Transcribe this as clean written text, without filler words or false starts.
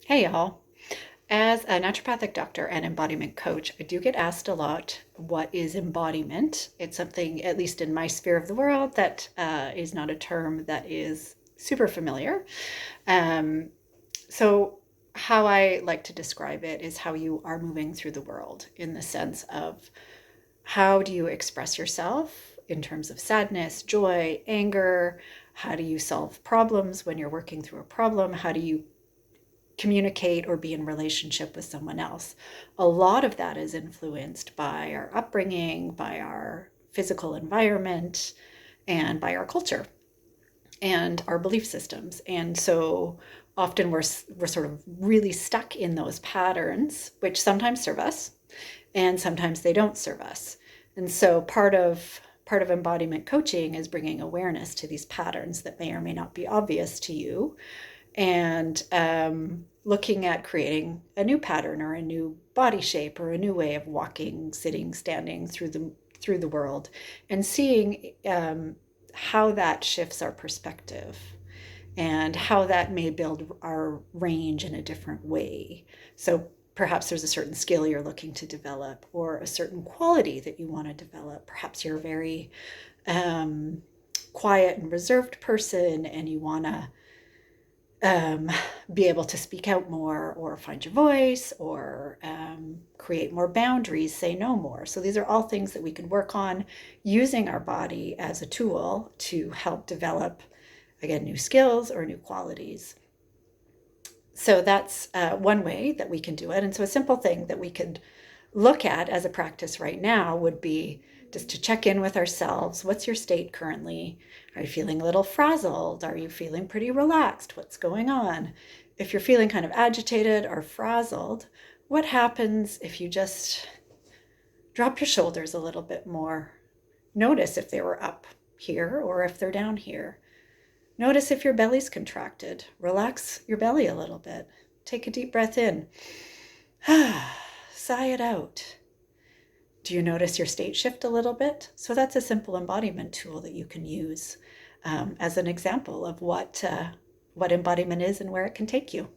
Hey y'all. As a naturopathic doctor and embodiment coach, I do get asked a lot, what is embodiment? It's something, at least in my sphere of the world, that is not a term that is super familiar. Um, so, how I like to describe it is how you are moving through the world in the sense of how do you express yourself in terms of sadness, joy, anger? How do you solve problems when you're working through a problem? How do you communicate or be in relationship with someone else? A lot of that is influenced by our upbringing, by our physical environment, and by our culture and our belief systems. And so often we're sort of really stuck in those patterns, which sometimes serve us and sometimes they don't serve us. And so part of embodiment coaching is bringing awareness to these patterns that may or may not be obvious to you, and looking at creating a new pattern or a new body shape or a new way of walking, sitting, standing through the world, and seeing how that shifts our perspective and how that may build our range in a different way. So perhaps there's a certain skill you're looking to develop or a certain quality that you want to develop. Perhaps you're a very quiet and reserved person and you want to um, be able to speak out more or find your voice or create more boundaries, say no more. So these are all things that we can work on using our body as a tool to help develop, again, new skills or new qualities. So that's one way that we can do it. And so a simple thing that we could look at as a practice right now would be just to check in with ourselves. What's your state currently? Are you feeling a little frazzled? Are you feeling pretty relaxed? What's going on? If you're feeling kind of agitated or frazzled, what happens if you just drop your shoulders a little bit more? Notice if they were up here or if they're down here. Notice if your belly's contracted. Relax your belly a little bit. Take a deep breath in. Sigh it out. Do you notice your state shift a little bit? So that's a simple embodiment tool that you can use as an example of what embodiment is and where it can take you.